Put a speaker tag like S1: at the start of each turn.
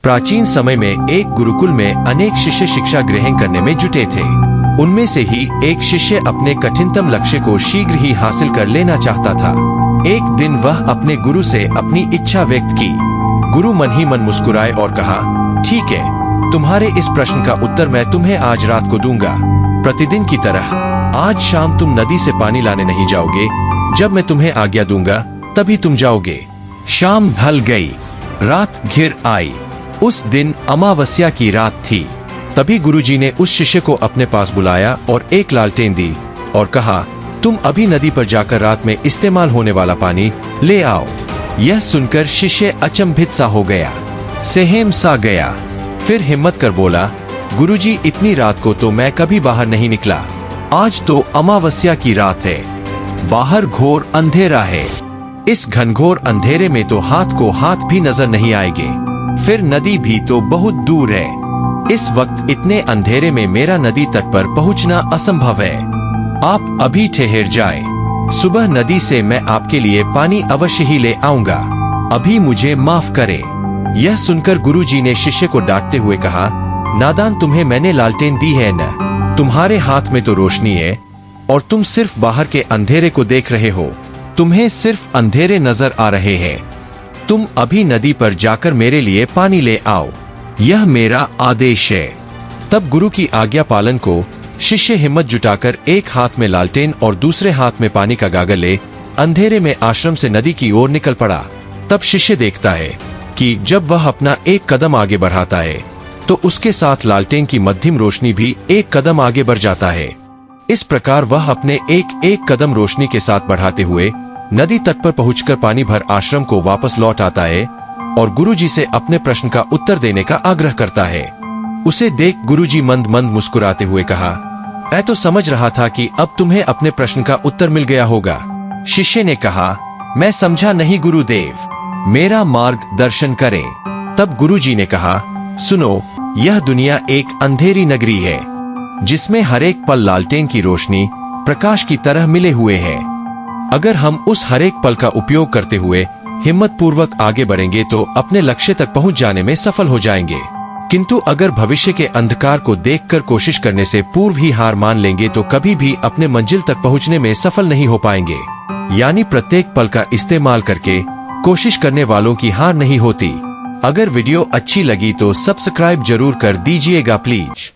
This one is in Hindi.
S1: प्राचीन समय में एक गुरुकुल में अनेक शिष्य शिक्षा ग्रहण करने में जुटे थे। उनमें से ही एक शिष्य अपने कठिनतम लक्ष्य को शीघ्र ही हासिल कर लेना चाहता था। एक दिन वह अपने गुरु से अपनी इच्छा व्यक्त की। गुरु मन ही मन मुस्कुराए और कहा, ठीक है, तुम्हारे इस प्रश्न का उत्तर मैं तुम्हें आज रात को दूंगा। प्रतिदिन की तरह आज शाम तुम नदी से पानी लाने नहीं जाओगे। जब मैं तुम्हें आज्ञा दूंगा तभी तुम जाओगे। शाम ढल गई, रात घिर आई। उस दिन अमावस्या की रात थी। तभी गुरुजी ने उस शिष्य को अपने पास बुलाया और एक लालटेन दी और कहा, तुम अभी नदी पर जाकर रात में इस्तेमाल होने वाला पानी ले आओ। यह सुनकर शिष्य अचंभित सा हो गया, सहम सा गया। फिर हिम्मत कर बोला, गुरुजी, इतनी रात को तो मैं कभी बाहर नहीं निकला। आज तो अमावस्या की रात है, बाहर घोर अंधेरा है। इस घनघोर अंधेरे में तो हाथ को हाथ भी नजर नहीं आएंगे, फिर नदी भी तो बहुत दूर है। इस वक्त इतने अंधेरे में मेरा नदी तट पर पहुंचना असंभव है। आप अभी ठहर जाएं। सुबह नदी से मैं आपके लिए पानी अवश्य ही ले आऊंगा। अभी मुझे माफ करें। यह सुनकर गुरुजी ने शिष्य को डांटते हुए कहा, नादान, तुम्हें मैंने लालटेन दी है न? तुम्हारे हाथ में तो रोशनी है और तुम सिर्फ बाहर के अंधेरे को देख रहे हो। तुम्हें सिर्फ अंधेरे नजर आ रहे हैं। तुम अभी नदी पर जाकर मेरे लिए पानी ले आओ, यह मेरा आदेश है। तब गुरु की आज्ञा पालन को शिष्य हिम्मत जुटाकर एक हाथ में लालटेन और दूसरे हाथ में पानी का गागर ले अंधेरे में आश्रम से नदी की ओर निकल पड़ा। तब शिष्य देखता है कि जब वह अपना एक कदम आगे बढ़ाता है तो उसके साथ लालटेन की मध्यम रोशनी भी एक कदम आगे बढ़ जाता है। इस प्रकार वह अपने एक एक कदम रोशनी के साथ बढ़ाते हुए नदी तट पर पहुंचकर पानी भर आश्रम को वापस लौट आता है और गुरुजी से अपने प्रश्न का उत्तर देने का आग्रह करता है। उसे देख गुरुजी मंद मंद मुस्कुराते हुए कहा, मैं तो समझ रहा था कि अब तुम्हें अपने प्रश्न का उत्तर मिल गया होगा। शिष्य ने कहा, मैं समझा नहीं गुरुदेव, मेरा मार्गदर्शन करें। तब गुरुजी ने कहा, सुनो, यह दुनिया एक अंधेरी नगरी है जिसमें हर एक पल लालटेन की रोशनी प्रकाश की तरह मिले हुए है। अगर हम उस हर एक पल का उपयोग करते हुए हिम्मत पूर्वक आगे बढ़ेंगे तो अपने लक्ष्य तक पहुंच जाने में सफल हो जाएंगे। किंतु अगर भविष्य के अंधकार को देखकर कोशिश करने से पूर्व ही हार मान लेंगे तो कभी भी अपने मंजिल तक पहुंचने में सफल नहीं हो पाएंगे। यानी प्रत्येक पल का इस्तेमाल करके कोशिश करने वालों की हार नहीं होती। अगर वीडियो अच्छी लगी तो सब्सक्राइब जरूर कर दीजिएगा प्लीज।